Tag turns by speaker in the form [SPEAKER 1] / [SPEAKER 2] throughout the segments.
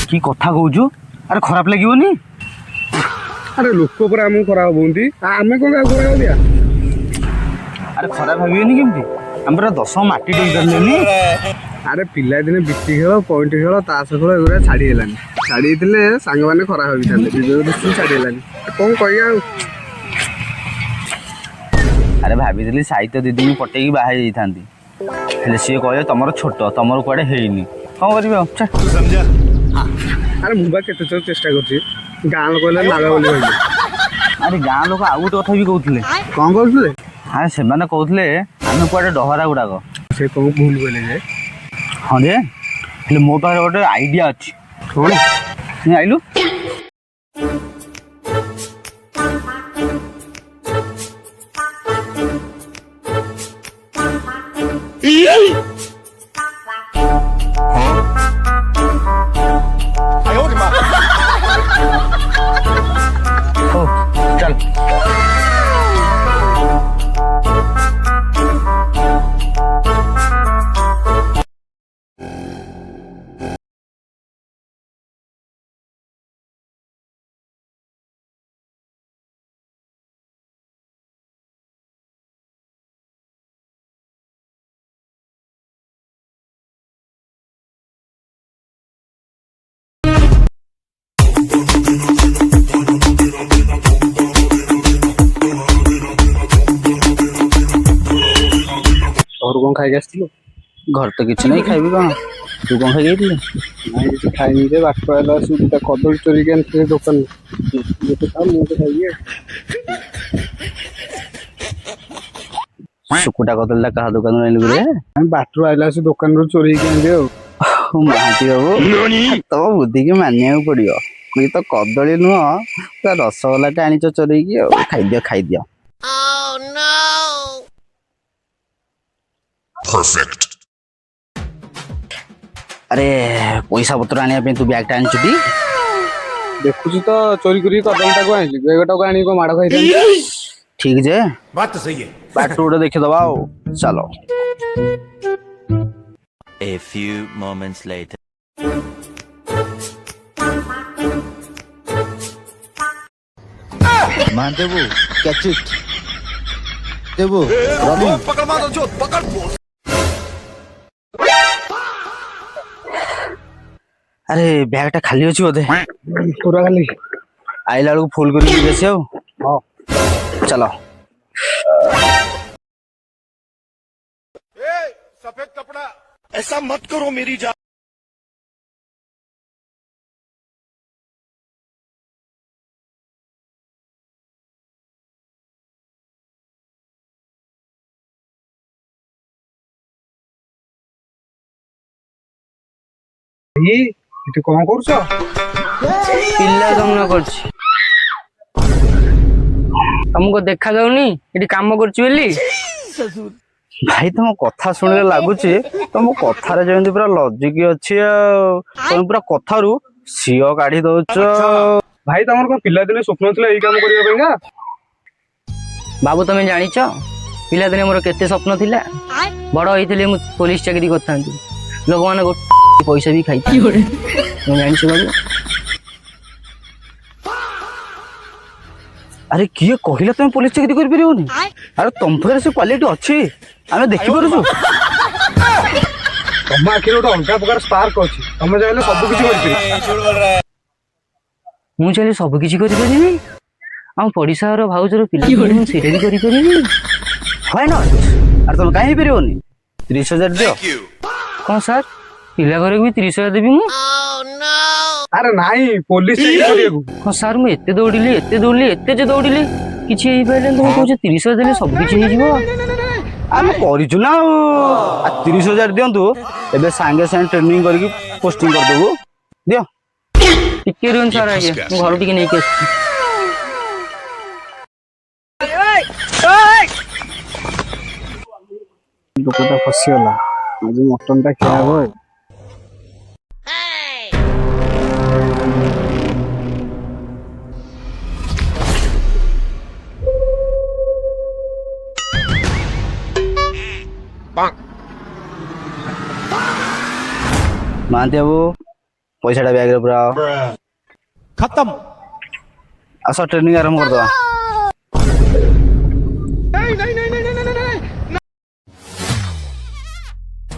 [SPEAKER 1] कि कथा कहूँ अरे खराब लगे
[SPEAKER 2] अरे लोक पर आम खराब हमें कौन खराब दिया
[SPEAKER 1] अरे खराब भावियोनी केमती आम पूरा 10 माटी टेक करलेनी
[SPEAKER 2] अरे पिला दिने बिट्टी खेल पॉइंट खेल ताश खेल एगुरा छाड़ी हेलानी छाड़ी सांग मैंने खराब भाई दृष्टि छाड़ी हेलानी कौन कह
[SPEAKER 1] अरे भाभी साहित्य दीदी को पटेकी बाहर जाती सी कहे तुम छोट तुम कड़े है कौन कर
[SPEAKER 2] अरे मुझे केते चेष्टा कर गाँ लोक लाग बोली
[SPEAKER 1] अरे गाँ लोक आउ गोटे कथा भी कहते
[SPEAKER 2] कौन कहते
[SPEAKER 1] अरे से कहते आम कड़े डहरा गुड़ाक
[SPEAKER 2] से कौन भूल कहले जे
[SPEAKER 1] हाँ जे मो पाखे गोटे आइडिया अच्छी
[SPEAKER 2] कौन
[SPEAKER 1] आइलु चल
[SPEAKER 2] और कौन खाई आसलु
[SPEAKER 1] घर तो किसी नहीं खाइबी कौन तू कौन खाई
[SPEAKER 2] ना किसी खाई जे बाट पाला सुविधा कदली चोरी के आनते दुकान ये खा मुझे खाइए
[SPEAKER 1] सुकुटा कदलटा कहा दुकान आइलु रे
[SPEAKER 2] हम बाटरू आइला से दुकान रो चोरी के आनदे हो
[SPEAKER 1] महाती बाबू तो बुद्धि की मानिया पड़ो ये तो कदली नुह तो रसगोल्ला आनी चोरी खाई दियो
[SPEAKER 3] Perfect.
[SPEAKER 1] अरे पैसा पत्र आने तू बैग टा आनी
[SPEAKER 2] देखुची तो चोरी करी कदलीटा को आइली बेगटा को आनी को माड़ खाई
[SPEAKER 1] ठीक जे
[SPEAKER 3] बात तो सही है
[SPEAKER 1] बाट रोड देखी दबा चलो
[SPEAKER 4] A few moments later.
[SPEAKER 5] मान देबू कैच इट देबू रॉबिन
[SPEAKER 3] पकड़ मारो जो पकड़
[SPEAKER 1] अरे बैग टा खाली अच्छी बोधे
[SPEAKER 2] पूरा खाली
[SPEAKER 1] आइला बेलू फुल कर चलो
[SPEAKER 3] सफेद कपड़ा ऐसा मत करो मेरी जान
[SPEAKER 2] ये कौन करुछ
[SPEAKER 6] पिल्ला दमन करछि तुमको देखा जाउनी एटी काम करछि बेली
[SPEAKER 1] भाई तुम कथा शुणिले लगुच तुम कथार जमी पूरा लजिक अच्छी तुम पूरा कथारू सीओ काढ़ी दौच
[SPEAKER 2] भाई तमर को पिला दिने स्वप्न थिला एई काम करिया पेगा
[SPEAKER 6] बाबू तुम जानिछ पिला दिने मोर केते स्वप्न थिला बड़ होइथिले मु पुलिस चाकरी करथांती लोक माने पैसा भी खाई तुम जानिछ बाबू
[SPEAKER 1] अरे किए कहला तुम पुलिस चाकरी कर परियोनी अरे तुम पाखे से क्वालिटी अच्छी आमे देखि परछु
[SPEAKER 2] तम आखिर गोटे अलगा प्रकार स्पार्क अच्छी तुम चाहे सब किसी कर
[SPEAKER 6] मु चले सब किछि करि परिबी आ पड़िसार भाउजर पिला सेटा भी करि परिबी
[SPEAKER 1] व्हाई नॉट अरे तुम काहे परियोनी 30,000 दियो
[SPEAKER 6] कौन सर पिला घर भी 30,000 देबी मु
[SPEAKER 2] अरे नहीं पुलिस चाकरी करिया
[SPEAKER 6] हाँ सर मु एते दौड़िली एते जे दौड़िली किछि हेई पाइले तुम कहछ 30,000 देले सब किछि हेई जिवो
[SPEAKER 1] आमे करिछु ना 30,000 दियंतु एबे सांगे सांगे ट्रेनिंग करके पोस्टिंग कर देबो दियो
[SPEAKER 6] टिके रुन सर आगे मु घर टिके नै के
[SPEAKER 2] दुपटा फसिगला आज मटन टा खिया हो
[SPEAKER 1] महांती बाबू पैसाटा बैग रे पूरा
[SPEAKER 3] खत्म।
[SPEAKER 1] आस ट्रेनिंग आरंभ कर दवा।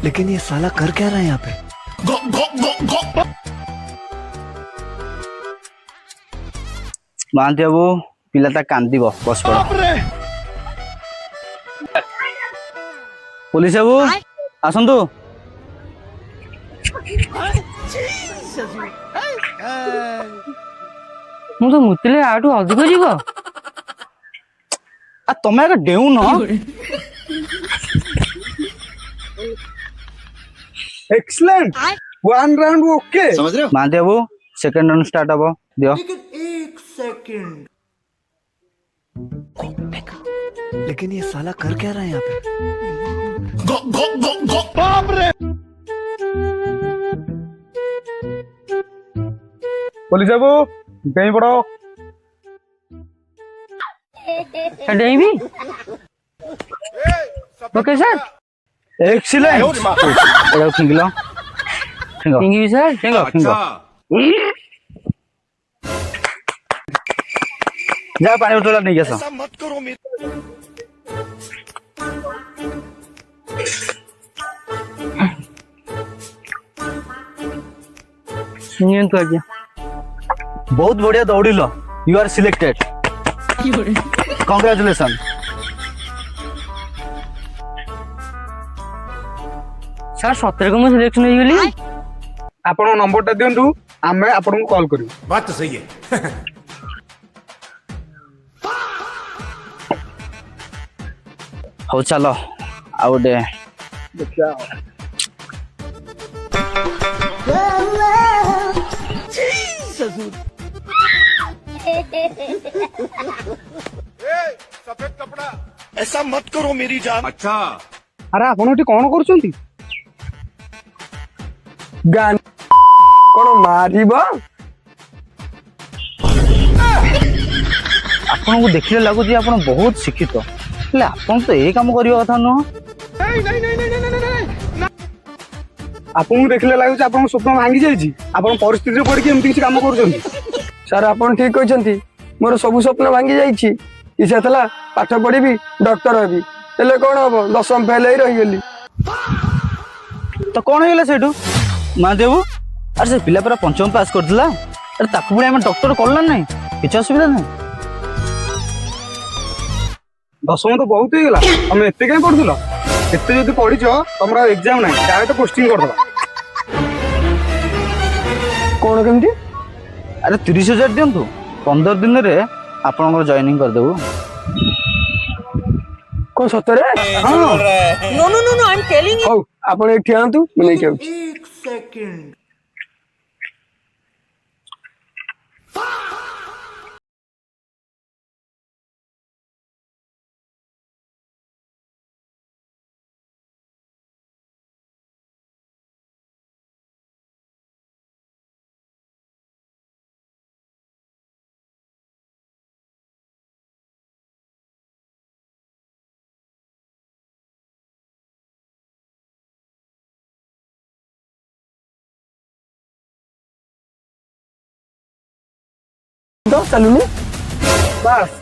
[SPEAKER 5] लेकिन ये साला कर क्या रहा है यहाँ पे?
[SPEAKER 1] महांती बाबू पिलाटा कांदिब बस पड़। पुलिस बाबू आसतु।
[SPEAKER 6] ମୁଁ ତ ମୁତିଲେ ଆଠୁ ଅଧିକ ଯିବ।
[SPEAKER 1] ତମେ ଆଗ ଡେଉନ।
[SPEAKER 2] Excellent 1 round okay.
[SPEAKER 5] समझ रहे हो?
[SPEAKER 1] महांती बाबू सेकंड राउंड स्टार्ट हबो दियो।
[SPEAKER 5] लेकिन ये साला कर क्या रहा है यहाँ पे?
[SPEAKER 2] पुलिस बाबू कहीं पड़ो।
[SPEAKER 6] ଡେଇଁବି? Okay sir.
[SPEAKER 1] एक्सीलेंट एटा फिंगलो फिंगो
[SPEAKER 6] ଡେଇଁବି ସାର୍।
[SPEAKER 1] फिंगो फिंगो जा पानी बोतल नहीं गया
[SPEAKER 3] ऐसा मत करो मेरी।
[SPEAKER 6] ନିଅନ୍ତୁ ଆଜ୍ଞା।
[SPEAKER 1] बहुत बढ़िया दौड़िल you are selected congratulation.
[SPEAKER 6] Sir ସତରେ କଣ ମୁଁ ସିଲେକ୍ସନ ହେଇଗଲି?
[SPEAKER 2] ଆପଣ ନମ୍ବରଟା ଦିଅନ୍ତୁ ଆମେ ଆପଣଙ୍କୁ କଲ୍ କରିବୁ।
[SPEAKER 3] बात तो सही है।
[SPEAKER 1] हो चलो आ गोटे
[SPEAKER 2] ଦେଖିଆ
[SPEAKER 3] सफेद कपड़ा ऐसा मत करो मेरी जान। अच्छा
[SPEAKER 2] ଆରେ ଆପଣ ଏଠି କଣ କରୁଛନ୍ତି? ଗାନ କଣ ମାରିବ?
[SPEAKER 1] आपको देखिले लगुच आप बहुत शिक्षित हेले आपन तो ये काम करवा कथा नुह।
[SPEAKER 2] आपको देखिले लाଗୁଛି ଆପଣଙ୍କ ସ୍ୱପ୍ନ ଭାଙ୍ଗି ଯାଇଛି। ଆପଣ ପରିସ୍ଥିତିରେ ପଡ଼ିକି ଏମିତି କିଛି କାମ କରୁଛନ୍ତି।
[SPEAKER 7] ସାର୍ ଆପଣ ଠିକ କହିଛନ୍ତି ମୋର ସବୁ ସ୍ୱପ୍ନ ଭାଙ୍ଗି ଯାଇଛି। ଇଚ୍ଛା ଥିଲା ପାଠ ପଢିବି ଡକ୍ଟର ହେବି ହେଲେ କଣ ହବ 10ମ ଫେଲ ହେଇ ରହିଗଲି।
[SPEAKER 1] तो कौन है सेठू महादेव अरे से पिला पूरा पंचम पास करथिला अरे ताकू पुणी आम डॉक्टर करला नहीं किछ असुविधा नहीं।
[SPEAKER 2] 10ମ ତ ବହୁତ ହେଇଗଲା ତମେ ଏତେ କାଇଁ ପଢୁଥିଲ? ଏତେ ଯଦି ପଢିଛ ତମର ଏକ୍ଜାମ ନାହିଁ ଡାଇରେକ୍ଟ ପୋଷ୍ଟିଂ କରିଦବା।
[SPEAKER 7] କଣ କେମିତି?
[SPEAKER 1] अरे 30,000 दिंतु 15 दिन रे आपनकर जॉइनिंग कर देबो।
[SPEAKER 7] କଣ ସତରେ?
[SPEAKER 2] ହଁ
[SPEAKER 7] ହଉ ଆପଣ ଏଠି ଆଣନ୍ତୁ ମୁଁ ନେଇକି ଆଉଛି। तो ଚାଲୁନି
[SPEAKER 2] ବାସ୍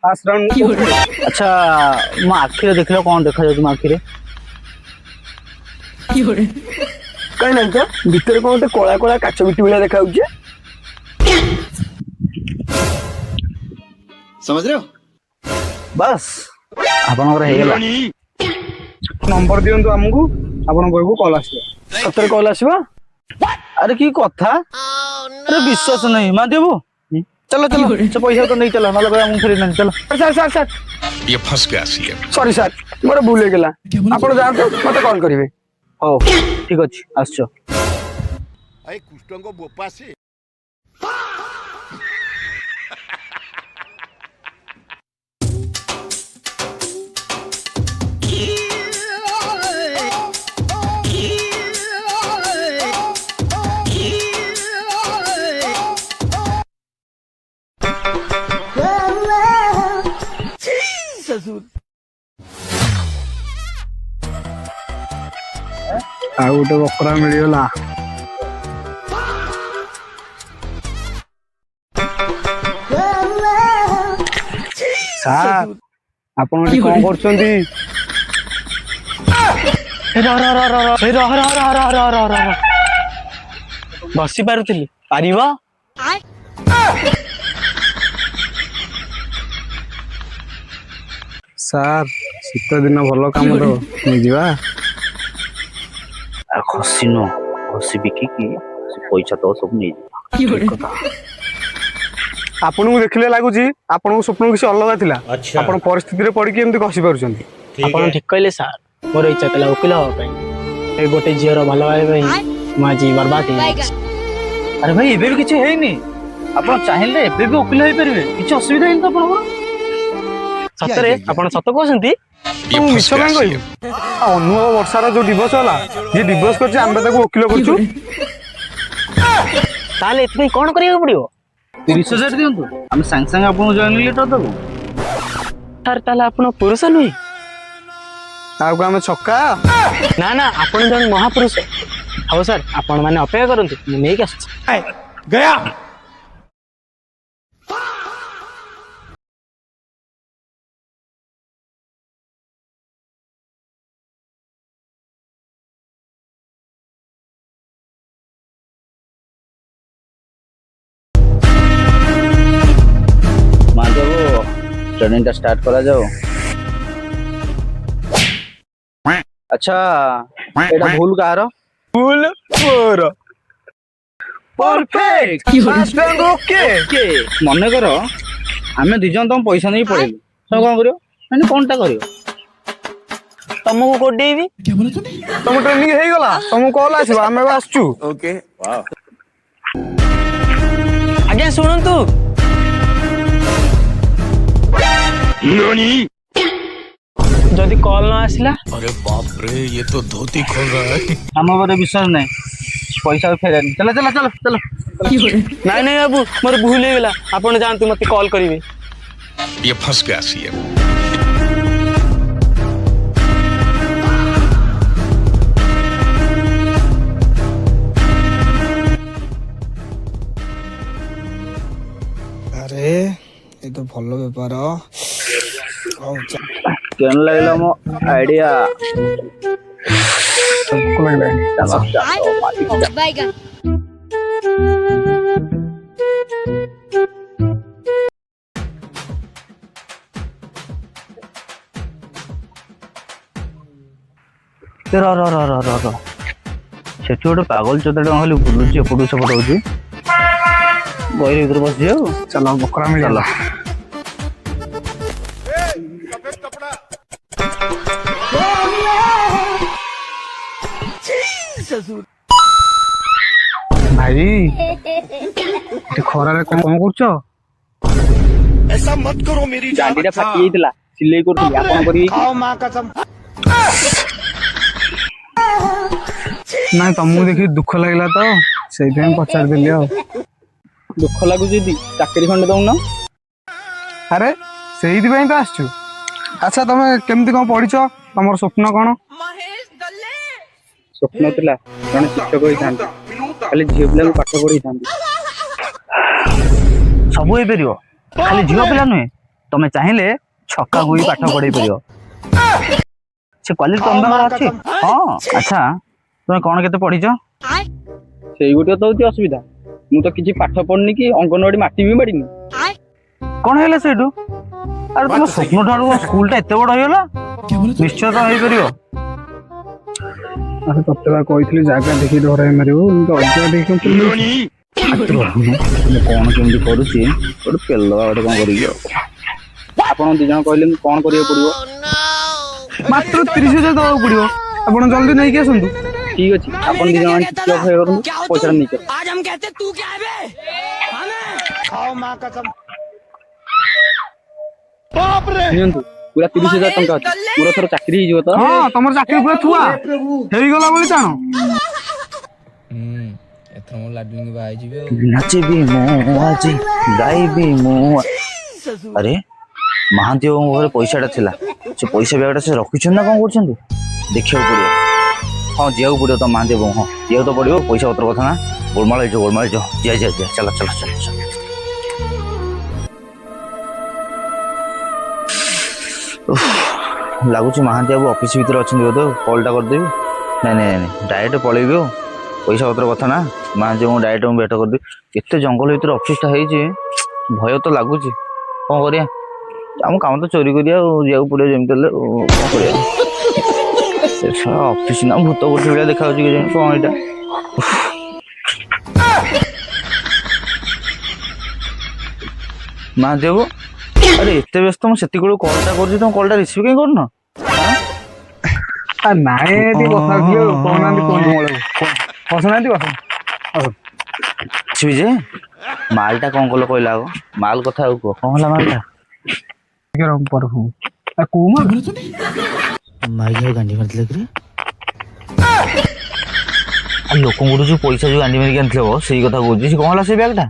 [SPEAKER 2] ଫାର୍ଷ୍ଟ ରାଉଣ୍ଡ
[SPEAKER 1] अच्छा मो आखिरे देखलो कौन देखा जाय तुम आखिरे
[SPEAKER 7] କାଇଁ ନାହିଁ ତ ଭିତରେ କଣ ଗୋଟେ କଳା କଳା କାଚ ବିଟି ଭଳିଆ ଦେଖାଯାଉଛି।
[SPEAKER 5] समझ रहे हो?
[SPEAKER 1] बस आपनकर हे गेला
[SPEAKER 2] ନମ୍ବର ଦିଅନ୍ତୁ ଆମକୁ ଆପଣଙ୍କ ପାଖକୁ କଲ୍ ଆସିବ।
[SPEAKER 7] ସତରେ କଲ୍ ଆସିବ?
[SPEAKER 1] अरे की कथा अरे विश्वास नहीं महादेव चलो चलो से पैसा तो नहीं चलो ना लगा हम फेरी नहीं चलो।
[SPEAKER 7] ସାର୍ ସାର୍ ସାର୍
[SPEAKER 3] ये फंस गया सी है।
[SPEAKER 7] ସରି ସାର୍ ମୋର ଭୁଲ ହେଇଗଲା। ଆପଣ ଯାଆନ୍ତୁ ମତେ କଲ୍ କରିବେ।
[SPEAKER 1] हो ठीक अछि आसचो।
[SPEAKER 3] अरे कुष्टों को बोपा से
[SPEAKER 2] ଆଉ ଗୋଟେ ବକରା ମିଳିଗଲା। ସାର୍ ଆପଣ ଏଠି କଣ କରୁଛନ୍ତି?
[SPEAKER 1] ବସି ପାରୁଥିଲି ପାରିବ?
[SPEAKER 2] ସାର୍ ଶୀତ ଦିନ ଭଲ କାମ ତ ନେଇଯିବା।
[SPEAKER 1] ଆଉ ଖସି ନୁହଁ, ଖସି ବିକିକି ସେ ପଇସା ତ ସବୁ ନେଇଯିବ।
[SPEAKER 2] ଆପଣଙ୍କୁ ଦେଖିଲେ ଲାଗୁଛି ଆପଣଙ୍କ ସ୍ୱପ୍ନ କିଛି ଅଲଗା ଥିଲା। ଆପଣ ପରିସ୍ଥିତିରେ ପଡିକି ଏମିତି ଖସି ପାରୁଛନ୍ତି।
[SPEAKER 8] ଆପଣ ଠିକ କହିଲେ ସାର୍, ମୋର ଇଚ୍ଛା ଥିଲା ଓକିଲ ହବା ପାଇଁ। ଏ ଗୋଟେ ଝିଅର ଭଲ ପାଇବା ପାଇଁ ମୁଁ ଆଜି ବର୍ବାଦ ହେଇଯାଇଛି।
[SPEAKER 1] ଆରେ ଭାଇ ଏବେ ବି କିଛି ହେଇନି, ଆପଣ ଚାହିଁଲେ ଏବେ ବି ଓକିଲ ହେଇପାରିବେ, କିଛି ଅସୁବିଧା ହେଇନି ତ ଆପଣଙ୍କର।
[SPEAKER 8] ସତରେ ଆପଣ ସତ କହୁଛନ୍ତି?
[SPEAKER 2] ମୁଁ ମିଛ କାହିଁ କହିବୁ? ଅନୁଭବ ବର୍ଷାର ଯୋଉ ଡିଭୋର୍ସ ହେଲା, ଯିଏ ଡିଭୋର୍ସ କରିଛି ଆମେ ତାକୁ ଓକିଲ କରୁଛୁ।
[SPEAKER 8] ତାହେଲେ ଏଥିପାଇଁ କଣ କରିବାକୁ ପଡିବ?
[SPEAKER 1] 30,000 ଦିଅନ୍ତୁ, ଆମେ ସାଙ୍ଗେ ସାଙ୍ଗେ ଆପଣଙ୍କୁ ଜଏନିଂ ଲେଟର ଦେବୁ।
[SPEAKER 8] ସାର୍ ତାହେଲେ ଆପଣ ପୁରୁଷ ନୁହେଁ?
[SPEAKER 2] ଆଉ ଆମେ ଛକା?
[SPEAKER 8] ନା ନା, ଆପଣ ଜଣେ ମହାପୁରୁଷ। ହଉ ସାର୍, ଆପଣ ମାନେ ଅପେକ୍ଷା କରନ୍ତୁ, ମୁଁ ନେଇକି ଆସୁଛି।
[SPEAKER 3] गया
[SPEAKER 1] ମାଧବ ଟ୍ରେନିଂଟା ଷ୍ଟାର୍ଟ କରାଯାଉ। ଆଚ୍ଛା ଏଇଟା ଭୁଲ କାହାର?
[SPEAKER 2] ଭୁଲ ମୋର।
[SPEAKER 1] ପରଫେକ୍ଟ। ଓକେ ମନେକର ଆମେ 2 ଜଣ ତମ ପଇସା ନେଇ ପଳେଇଲୁ, ତମେ କଣ କରିବ? ମାନେ କଣଟା କରିବ?
[SPEAKER 8] ତମକୁ କୋଡେଇବି।
[SPEAKER 2] ତମ ଟ୍ରେନିଂ ହେଇଗଲା, ତମକୁ କଲ୍ ଆସିବ, ଆମେ ଏବେ ଆସୁଛୁ।
[SPEAKER 8] ଆଜ୍ଞା ଶୁଣନ୍ତୁ, ଯଦି କଲ୍ ନ ଆସିଲା
[SPEAKER 3] अरे बाप रे, ये तो धोती खोल रहा है।
[SPEAKER 1] ଆମ ଉପରେ ବିଶ୍ୱାସ ନାହିଁ, ପଇସା ଫେରାନି। ଚାଲ ଚାଲ ଚାଲ ଚାଲ।
[SPEAKER 8] ନାଇଁ ନାଇଁ ବାବୁ, ମୋର ଭୁଲ ହେଇଗଲା, ଆପଣ ଯାଆନ୍ତୁ, ମତେ କଲ୍ କରିବେ।
[SPEAKER 3] ये फंस गया सीएम।
[SPEAKER 2] ଆରେ ଏ ତ ଭଲ ବେପାର।
[SPEAKER 1] କେନ୍ ଲାଗିଲା ମୋ ଆଇଡିଆ? ସେଠି ଗୋଟେ ପାଗଳ ଚୋଦାଟା ଖାଲି ବୁଲୁଛି, ଏପଟୁ ସେପଟ ହଉଛି। ବହିର ଭିତରେ ବସିଛି। ଆଉ
[SPEAKER 2] ଚାଲ ବକରା ମିଳିଗଲା। ଭାଇ ଏଠି ଖରାରେ କଣ କରୁଛ?
[SPEAKER 3] ऐसा मत करो मेरी जान।
[SPEAKER 1] ଗାଡିଟା ଫାଟି ଯାଇଥିଲା, ସିଲେଇ କରୁଥିଲି, ଆପଣ କରିବେ କି?
[SPEAKER 2] ନାଇଁ ତମକୁ ଦେଖି ଦୁଃଖ ଲାଗିଲା ତ ସେଇଥିପାଇଁ ପଚାରିଦେଲି ଆଉ।
[SPEAKER 1] ଦୁଃଖ ଲାଗୁଛି ଯଦି ଚାକିରି ଖଣ୍ଡେ ଦଉନ।
[SPEAKER 2] ଆରେ ସେଇଥିପାଇଁ ତ ଆସିଛୁ। ଆଚ୍ଛା ତମେ କେମିତି କଣ ପଢିଛ? ତମର ସ୍ୱପ୍ନ କଣ?
[SPEAKER 1] ସ୍ୱପ୍ନ ଥିଲା ଜଣେ ଶିକ୍ଷକ ହେଇଥାନ୍ତି, ଖାଲି ଝିଅ ପିଲାଙ୍କୁ ପାଠ ପଢେଇଥାନ୍ତି। ସବୁ ହେଇପାରିବ, ଖାଲି ଝିଅ ପିଲା ନୁହେଁ, ତମେ ଚାହିଁଲେ ଛକାକୁ ବି ପାଠ ପଢେଇ ପାରିବ। ସେ କ୍ୱାଲିଟି ତମ ପାଖରେ ଅଛି। ହଁ ଆଚ୍ଛା ତମେ କଣ କେତେ ପଢିଛ? ସେଇ ଗୋଟେ ତ ହଉଛି ଅସୁବିଧା, ମୁଁ ତ କିଛି ପାଠ ପଢିନି କି ଅଙ୍ଗନବାଡି ମାଟି ବି ମାଡ଼ିନି। କଣ ହେଲା ସେଇଠୁ? ଆରେ ତମ ସ୍ୱପ୍ନ ଠାରୁ ସ୍କୁଲଟା ଏତେ ବଡ ହେଇଗଲା। ନିଶ୍ଚୟ ତ ହେଇପାରିବ।
[SPEAKER 2] ଆରେ ତତେ ବା କହିଥିଲି ଜାଗା ଦେଖି ଧରାଇ ମାରିବୁ, ଏମିତି ଅଜା ଦେଖି
[SPEAKER 1] ମୁଁ କଣ କେମିତି କରୁଛି, ଗୋଟେ ପେଲ ଗୋଟେ କଣ କରିବି ଆଉ। ଆପଣ 2 ଜଣ କହିଲେ ମୁଁ କଣ କରିବାକୁ ପଡିବ?
[SPEAKER 2] ମାତ୍ର 30,000 ଦବାକୁ ପଡିବ। ଆପଣ ଜଲ୍ଦି ନେଇକି ଆସନ୍ତୁ।
[SPEAKER 1] ଠିକ ଅଛି, ଆପଣ 2 ଜଣ ଟିକେ ଅପେକ୍ଷା କରନ୍ତୁ, ପଇସା ନେଇକି ଆସ। ନିଅନ୍ତୁ, ପୁରା 30,000 ଟଙ୍କା ଅଛି। ମୋର ଥର ଚାକିରି ହେଇଯିବ ତ?
[SPEAKER 2] ହଁ ତମର ଚାକିରି ପୁରା ଥୁଆ ହେଇଗଲା ବୋଲି ଜାଣ।
[SPEAKER 5] ଏଥର ମୁଁ ଲାଡଲିଙ୍ଗ ବାହା ହେଇଯିବି ଆଉ।
[SPEAKER 1] ନାଚିବି ମୁଁ ଆଜି, ଗାଇବି ମୁଁ। ଆରେ ମହାନ୍ତି ବାବୁଙ୍କ ଘରେ ପଇସାଟା ଥିଲା, ସେ ପଇସା ବ୍ୟାଗଟା ସେ ରଖିଛନ୍ତି ନା କଣ କରୁଛନ୍ତି? ଦେଖିବାକୁ ପଡିବ। ହଁ ଯିବାକୁ ପଡିବ ତ ମହାନ୍ତି ବାବୁ। ହଁ ଯିବାକୁ ତ ପଡିବ, ପଇସା ପତ୍ର କଥା ନା। ଗୋଳମାଳ ହେଇଯିବ, ଗୋଳମାଳ ହେଇଯିବ। ଯିଆ ଚାଲ ଚାଲ ଚାଲ ଚାଲ। ଲାଗୁଛି ମହାନ୍ତି ବାବୁ ଅଫିସ ଭିତରେ ଅଛନ୍ତି ବୋଧେ କଲ୍ଟା କରିଦେବି। ନାଇଁ ଡାଇରେକ୍ଟ ପଳେଇବି ଆଉ ପଇସା ପତ୍ର କଥା ନା ମହାନ୍ତି ବାବୁଙ୍କୁ ଡାଇରେକ୍ଟ ମୁଁ ଭେଟ କରିଦେବି। ଏତେ ଜଙ୍ଗଲ ଭିତରେ ଅଫିସଟା ହେଇଛି ଭୟ ତ ଲାଗୁଛି କ'ଣ କରିବା ଆମ କାମ ତ ଚୋରି କରିବା ଆଉ ଯିବାକୁ ପଡ଼ିବ ଯେମିତି ହେଲେ କ'ଣ କରିବା। ଅଫିସ ନା ଭୂତ କୋଠି ଭଳିଆ ଦେଖାଯାଉଛି କେଜାଣି କ'ଣ ଏଇଟା। ମହାନ୍ତି ବାବୁ ଆରେ ଏତେ ବ୍ୟସ୍ତ ମୁଁ ସେତିକି କଲ୍ଟା କରୁଛି ତମ କଲ୍ଟା ରିସିଭ୍ କାହିଁ କରୁନ?
[SPEAKER 2] ନାଇଁ ଟିକେ କଥା ହଉଥିଲି ଆଉ କହୁନାହାନ୍ତି କୁହନ୍ତୁ ବସୁନାହାନ୍ତି
[SPEAKER 1] ଆସିବି ଯେ ମାଲଟା କ'ଣ କଲ କହିଲା ଆଗ ମାଲ କଥା ଆଉ କୁହ କ'ଣ ହେଲା ମାଲଟା? ଲୋକଙ୍କଠୁ ଯୋଉ ପଇସା ଯୋଉ ଗାଣ୍ଡି ମାରିକି ଆଣିଥିବ ସେଇ କଥା କହୁଛି। ସେ କ'ଣ ହେଲା ସେଇ ବ୍ୟାଗଟା?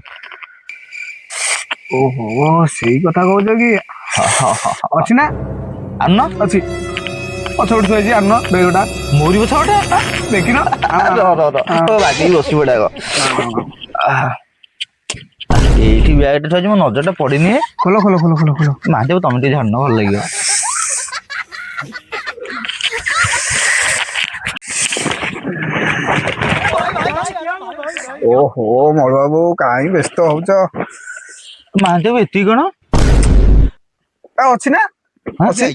[SPEAKER 2] ଓହୋ ସେଇ କଥା କହୁଛ କି? ଅଛି ନା
[SPEAKER 1] ଆନ
[SPEAKER 2] ଅଛି ପଛ ପଟେ ଥୁଆଯାଇଛି ଆନ ବେଗଟା
[SPEAKER 1] ମୋରି ପଛ ଗୋଟେ
[SPEAKER 2] ଦେଖିନ
[SPEAKER 1] ବାଗେଇ ବସି ପଡେ ଆଗ ଏଇଠି ବ୍ୟାଗଟା ଥୁଆଯାଇଛି ମୋ ନଜରଟା ପଡ଼ିନି।
[SPEAKER 2] ଖୋଲ ଖୋଲ ଖୋଲ ଖୋଲ ଖୋଲ
[SPEAKER 1] ମହାନ୍ତି ବାବୁ ତମେ ଟିକେ ଝାଡ଼ିନ ଭଲ ଲାଗିବ।
[SPEAKER 2] ଓହୋ ମଳ ବାବୁ କାହିଁ ବ୍ୟସ୍ତ ହଉଛ?
[SPEAKER 1] ମହାନ୍ତି ବାବୁ ଏତିକି କ'ଣ
[SPEAKER 2] ଅଛି ନା ଅଛି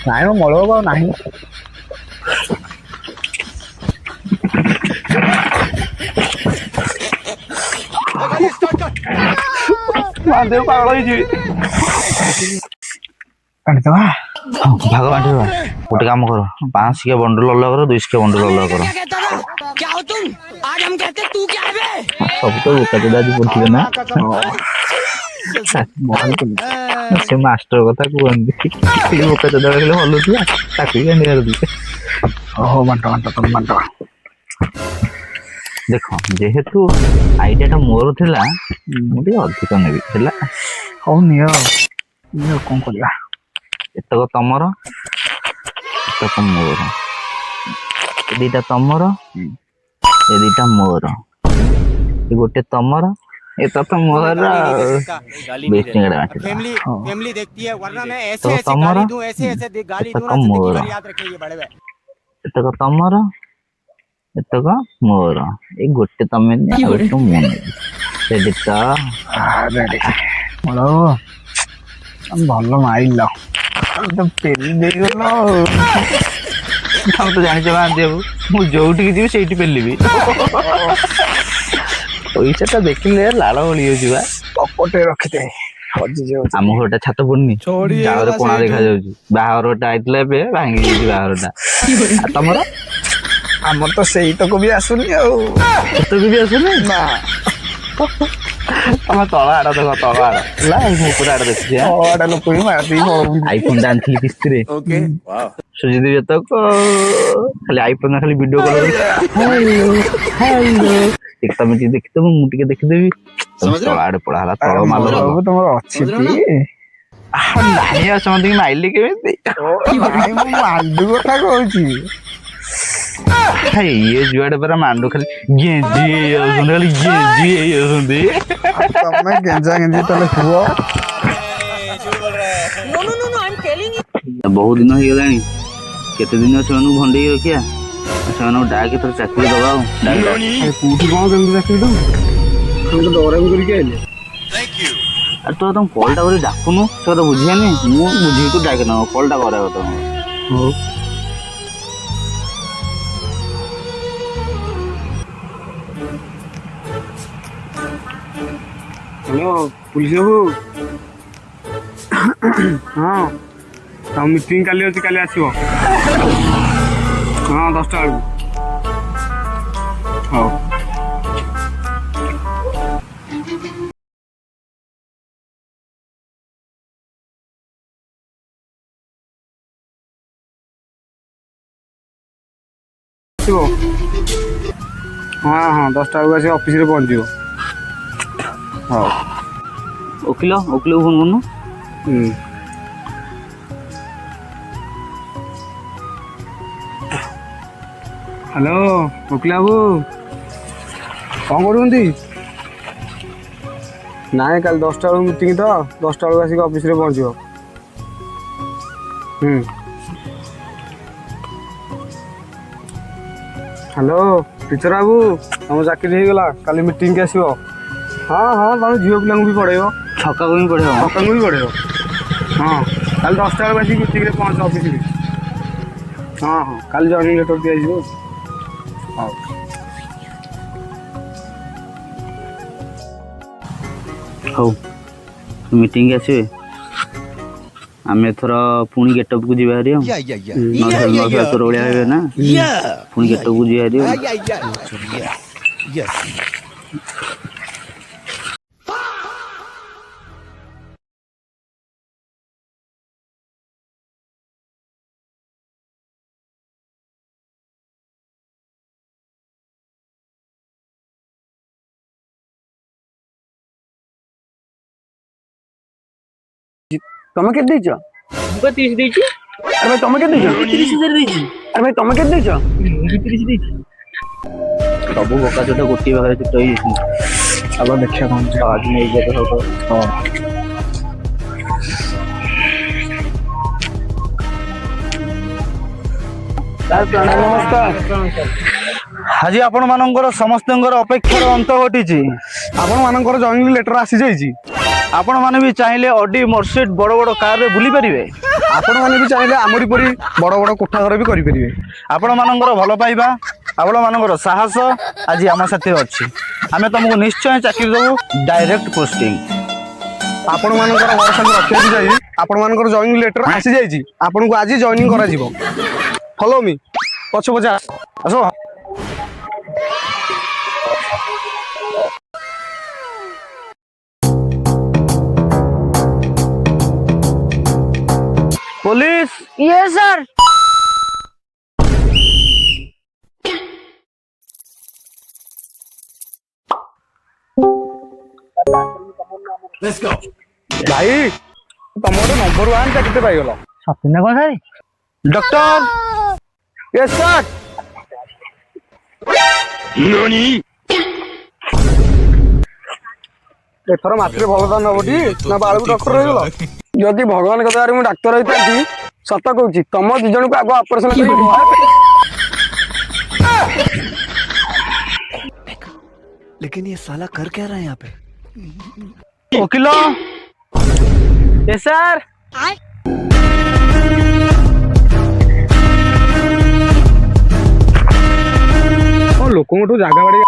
[SPEAKER 2] ନାଇଁ ମୋ ମଳ ବାବୁ ଆଉ ନାହିଁ। ପାଗଳ ହେଇଯିବି କାଟିଦବା
[SPEAKER 1] ଭାଗ ବାଣ୍ଟିବା। ଗୋଟେ କାମ କର 500 ବଣ୍ଡଲ ଅଲଗା କର 200 ବଣ୍ଡଲ ଅଲଗା କର। ସବୁ ତ ବୋକା ଚୋଦା ଆଜି ପଡିଥିଲେ ନା ସେ ମାଷ୍ଟର କଥା କୁହନ୍ତି ବୋକା ଚୋଦା କହିଲେ ହଲୁଥିଲା ତାକୁ ବି ଗାଣ୍ଡି ମାରୁଥିଲେ।
[SPEAKER 2] ଓହୋ ବାଣ୍ଟ ବାଣ୍ଟ ତମ ବାଣ୍ଟ।
[SPEAKER 1] ଦେଖ ଯେହେତୁ ଆଇଡିଆଟା ମୋର ଥିଲା ମୁଁ ଟିକେ ଅଧିକ ନେବି ହେଲା।
[SPEAKER 2] ହଉ ନିଅ କ'ଣ କରିବା?
[SPEAKER 1] ଏତକ ତମର ଏତକ ମୋର ଏ ଦିଟା ତମର ଏ ଦିଟା ମୋର ଏ ଗୋଟେ ତମର ଏତ ତ ମୋର ବେଷ୍ଟିଙ୍ଗଟା ତମର ଏତକ ମୋର ଏତକ ତମର ଏତକ ମୋର ଏଇ ଗୋଟେ ତମେ ମୁଁ ନେବି ରେଡି ତ?
[SPEAKER 2] ଭଲ ମାଇଲ ପେଲି ଦେଇଗଲ।
[SPEAKER 1] ତମେ ତ ଜାଣିଛ ମହାନ୍ତି ବାବୁ ମୁଁ ଯୋଉଠିକି ଯିବି ସେଇଠି ପେଲିବି। ପଇସାଟା ଦେଖିଲେ ଲାଳ ଓଳି ଯିବା
[SPEAKER 2] ପପଟେ ରଖିଦେ
[SPEAKER 1] ଆମ ଘରଟା ଛାତ ପଡୁନି ଚାଳରେ କଣା ଦେଖାଯାଉଛି। ବାହାଘରଟା ଆଇଥିଲା ଏବେ ଭାଙ୍ଗି ଯାଇଛି ବାହାଘରଟା। ତମର?
[SPEAKER 2] ଆମର ତ ସେଇତକ ବି ଆସୁନି ଆଉ
[SPEAKER 1] ସେତକ ବି ଆସୁନି ନା। ତମ ତଳ ଆଡ ଦେଖ ତଳ ଆଡ ହେଲା ଉପର ଆଡ ଦେଖୁଛି
[SPEAKER 2] ଲୋକ ବି
[SPEAKER 1] ଆଇଫୋନଟା ଆଣିଥିଲି କିସ୍ତିରେ ସୁଜିଦେବି ଏତକ ଖାଲି ଆଇଫୋନ ଖାଲି ଭିଡିଓ କଲ ତମେ ଟିକେ ଦେଖିଦବ ମୁଁ ଟିକେ ଦେଖିଦେବି ତଳ ଆଡେ ପଳା ହେଲା ତଳ ମାଲ
[SPEAKER 2] ତମର ଅଛି
[SPEAKER 1] ନାଇଁ ଆଉ ସମସ୍ତେ ମାଇଲି କେମିତି
[SPEAKER 2] ମାଣ୍ଡୁ କଥା କହୁଛି।
[SPEAKER 1] ଇଏ ଯୁଆଡେ ପରା ମାଣ୍ଡୁ ଖାଲି ଗେଞ୍ଜି ହେଇଯାଉଛନ୍ତି ଖାଲି ଗେଞ୍ଜି ହେଇଯାଉଛନ୍ତି।
[SPEAKER 2] ତମେ ଗେଞ୍ଜା ଗେଞ୍ଜି ତାହେଲେ କୁହ।
[SPEAKER 1] ବହୁତ ଦିନ ହେଇଗଲାଣି କେତେ ଦିନ ସେମାନଙ୍କୁ ଭଣ୍ଡେଇକି ରଖିବା ସେମାନଙ୍କୁ ଡାକେ ଥରେ ଚାକିରି ଦବା ଆଉ
[SPEAKER 2] କୋଉଠି କ'ଣ କେମିତି ଚାକିରି ଦବୁ ଆମେ ତ ଦୌରାମ କରିକି ଆଇଲେ।
[SPEAKER 1] ଆରେ ତୁ ତମ କଲ୍ଟା କରି ଡାକୁନୁ ସେ କଥା ବୁଝିବାନି ମୁଁ ବୁଝିକି ତୁ ଡାକେ ନବ କଲ୍ଟା କରିବା କଥା।
[SPEAKER 2] ହଉ ହ୍ୟାଲୋ ପୁଲିସ ବାବୁ। ହଁ ତମ ମିଟିଂ କାଲି ଅଛି କାଲି ଆସିବ। ହଁ 10ଟା ବେଳକୁ। ହଉ ଆସିବ। ହଁ 10ଟା ବେଳକୁ ଆସିବ ଅଫିସରେ ପହଞ୍ଚିବ। ହଉ
[SPEAKER 1] ଓକିଲ ଓକିଲକୁ ଫୋନ୍ କରୁନୁ।
[SPEAKER 2] ହ୍ୟାଲୋ ଓକିଲ ବାବୁ କ'ଣ କରୁଛନ୍ତି? ନାଇଁ କାଲି 10ଟା ବେଳକୁ ମିଟିଂ ତ 10ଟା ବେଳକୁ ଆସିକି ଅଫିସରେ ପହଞ୍ଚିବ। ହ୍ୟାଲୋ ଟିଚର ବାବୁ ତମ ଚାକିରି ହେଇଗଲା କାଲି ମିଟିଂକି ଆସିବ। ହଁ ହଁ ତମେ ଝିଅ ପିଲାଙ୍କୁ ବି ପଢ଼େଇବ,
[SPEAKER 1] ଛକାକୁ ହିଁ ପଢ଼େଇବ।
[SPEAKER 2] ଛକାଙ୍କୁ ବି ପଢ଼େଇବ। ହଁ କାଲି 10ଟା ବେଳକୁ ଆସିକି ମିଟିଂରେ ପହଞ୍ଚ ଅଫିସରେ। ହଁ ହଁ କାଲି ଜଏନିଂ ଲେଟର ଦିଆଯିବ। ହଉ
[SPEAKER 1] ହଉ ମିଟିଂକି ଆସିବେ। ଆମେ ଏଥର ପୁଣି ଗେଟଅପକୁ ଯିବା ହାରି ଆଉ ନଥିଲା ତୋର ଭଳିଆ ହେବେ ନା, ପୁଣି ଗେଟଅପକୁ ଯିବା ହାରି ଆଉ।
[SPEAKER 7] ତମେ କେତେ ଦେଇଛ?
[SPEAKER 8] ମୁଁ 30 ଦେଇଛି।
[SPEAKER 7] ଆରେ ଭାଇ ତମେ କେତେ ଦେଇଛ?
[SPEAKER 8] 30,000 ଦେଇଛି।
[SPEAKER 7] ଆରେ ଭାଇ ତମେ କେତେ ଦେଇଛ?
[SPEAKER 8] ମୁଁ 30 ଦେଇଛି।
[SPEAKER 1] ସବୁ ବୋକା ଚୋଟା ଗୋଟିଏ ପାଖରେ ଚୁଟ ହେଇଯାଇଛି।
[SPEAKER 2] ଚାଲ ଦେଖିବା କ'ଣ ଅଛି।
[SPEAKER 1] ଆଜି ନେଇଯିବା ତ ସବୁ।
[SPEAKER 2] ହଁ
[SPEAKER 7] ନମସ୍କାର।
[SPEAKER 1] ଆଜି ଆପଣମାନଙ୍କର ସମସ୍ତଙ୍କର ଅପେକ୍ଷାର ଅନ୍ତ ଘଟିଛି।
[SPEAKER 2] ଆପଣମାନଙ୍କର ଜଏନିଂ ଲେଟର ଆସିଯାଇଛି।
[SPEAKER 1] ଆପଣମାନେ ବି ଚାହିଁଲେ ଅଡି ମର୍ସିଡ୍ ବଡ଼ ବଡ଼ କାରରେ ବୁଲି ପାରିବେ।
[SPEAKER 2] ଆପଣମାନେ ବି ଚାହିଁଲେ ଆମରି ପରି ବଡ଼ ବଡ଼ କୋଠା ଘର ବି କରିପାରିବେ।
[SPEAKER 1] ଆପଣମାନଙ୍କର ଭଲ ପାଇବା, ଆପଣମାନଙ୍କର ସାହସ ଆଜି ଆମ ସାଥିରେ ଅଛି। ଆମେ ତମକୁ ନିଶ୍ଚୟ ଚାକିରି ଦେବୁ, ଡାଇରେକ୍ଟ ପୋଷ୍ଟିଂ।
[SPEAKER 2] ଆପଣମାନଙ୍କର ଭରସାକୁ ରଖିବାକୁ ଯାଇ ଆପଣମାନଙ୍କର ଜଏନିଂ ଲେଟର ଆସିଯାଇଛି। ଆପଣଙ୍କୁ ଆଜି ଜଏନିଂ କରାଯିବ। ଫଲୋ ମି, ପଛ ପଛେ ଆସ।
[SPEAKER 1] पुलिस
[SPEAKER 6] ये सर।
[SPEAKER 2] ଭାଇ ତମ ଗୋଟେ ନମ୍ବର 1 ଚାକିରି ପାଇଗଲ।
[SPEAKER 6] ସତରେ ନା କଣ ସାର୍?
[SPEAKER 1] Doctor
[SPEAKER 2] Yes sir. ଏଥର ମାଟିରେ ଭଲ ଦାନ ହବଟି ନା ବାଳକୁ ଡକ୍ଟର ହେଇଗଲ?
[SPEAKER 7] ଯଦି ଭଗବାନଙ୍କ ଦୟାରେ ମୁଁ ଡାକ୍ତର ହେଇଥାନ୍ତି ସତ କହୁଛି ତମ 2 ଜଣଙ୍କୁ ଆଗ ଅପରେସନ କରି
[SPEAKER 3] लेकिन ये साला कर क्या रहा है यहाँ पे?
[SPEAKER 1] वकीलो
[SPEAKER 6] ये सर।
[SPEAKER 2] ଲୋକଙ୍କଠୁ ଜାଗା ବାଡ଼ି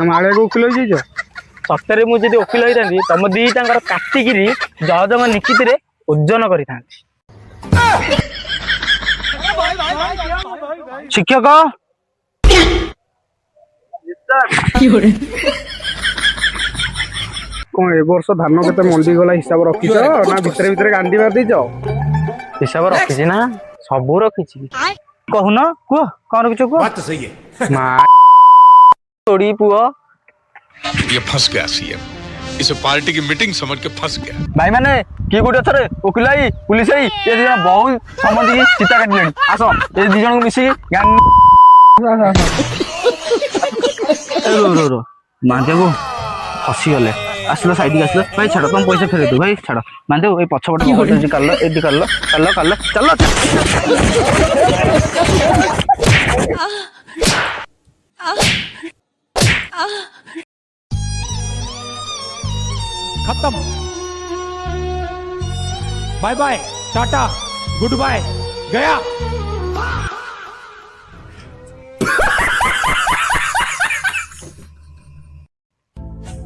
[SPEAKER 2] ମାଳିଆକୁ ଓକିଲ ହେଇଯାଇଛ।
[SPEAKER 8] ସତରେ ମୁଁ ଯଦି ଓକିଲ ହେଇଥାନ୍ତି ତମ ଦିଟାଙ୍କର କାଟିକିରି ଜଜଙ୍କ ନିକିତିରେ ଓଜନ କରିଥାନ୍ତି।
[SPEAKER 1] शिक्षक
[SPEAKER 2] କ'ଣ ଏ ବର୍ଷ ଧାନ କେତେ ମଣ୍ଡି ଗଲା ହିସାବ ରଖିଛ ନା ଭିତରେ ଭିତରେ ଗାଣ୍ଡି ମାରି ଦେଇଛ?
[SPEAKER 8] ହିସାବ ରଖିଛି ନା, ସବୁ ରଖିଛି।
[SPEAKER 1] कहून कुह कौन रखिଛ कुह।
[SPEAKER 3] बात तो सही है।
[SPEAKER 8] ମା ତୋड़ी पुओ
[SPEAKER 9] ये फंस गया सीएम, इसे पार्टी की मीटिंग समझ के फंस गया।
[SPEAKER 1] भाई माने किए गोटे थरे वकिल आई पुलिस आई ये दी जण बहुत समझ की चिता काटलेनी। आस ए दी जण को मिसी गान रो रो रो मानदेव हसी गले आसलो साइड के आसलो भाई छाड़ तुम पैसा फेरे दो भाई छाड़ मानदेव ए पछपट मोबाइल जी कर लो एडी कर लो चलो
[SPEAKER 3] खत्म। Bye bye, tata, goodbye, गया।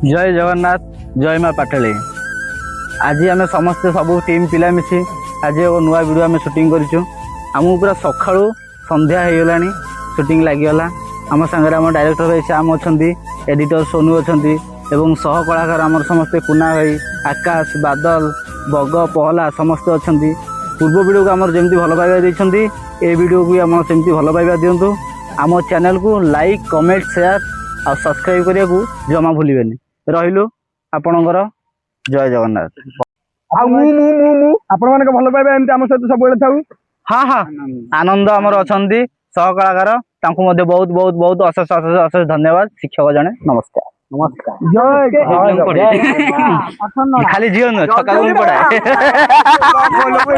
[SPEAKER 1] जय जगन्नाथ जय माँ पाटली। आज आम समस्ते सब टीम पिला मिसी आज एक नुआ वीडियो आम शूटिंग करूँ। आमको पूरा सका संध्या हो गला शूटिंग लगिगला। आम सागर आम डायरेक्टर भाई श्याम अच्छा, एडिटर सोनू अच्छा एवं सह कलाकार आम समस्ते कुना भाई आकाश बादल बग पहला समस्ते अच्छा। पूर्व वीडियो को आम जमी भल पाइबा देते ए वीडियो को आम सेमती भल पाइबा दिंतु। आम चैनल को लाइक कमेंट शेयर और सब्सक्राइब करने को जमा भूलें। रहिलु आपणकर ଜୟ ଜଗନ୍ନାଥ।
[SPEAKER 2] ଆଉ ମୁଁ ଆପଣମାନଙ୍କ ଭଲ ପାଇବା ଏମିତି ଆମ ସହିତ ସବୁବେଳେ ଥାଉ।
[SPEAKER 1] ହଁ ହଁ ଆନନ୍ଦ ଆମର ଅଛନ୍ତି ସହ କଳାକାର, ତାଙ୍କୁ ମଧ୍ୟ ବହୁତ ବହୁତ ବହୁତ ଅଶେଷ ଅଶେଷ ଅଶେଷ ଧନ୍ୟବାଦ। ଶିକ୍ଷକ ଜଣେ ନମସ୍କାର। ଖାଲି ଝିଅ ନୁହେଁ ଛକା ବି ପଢାଏ।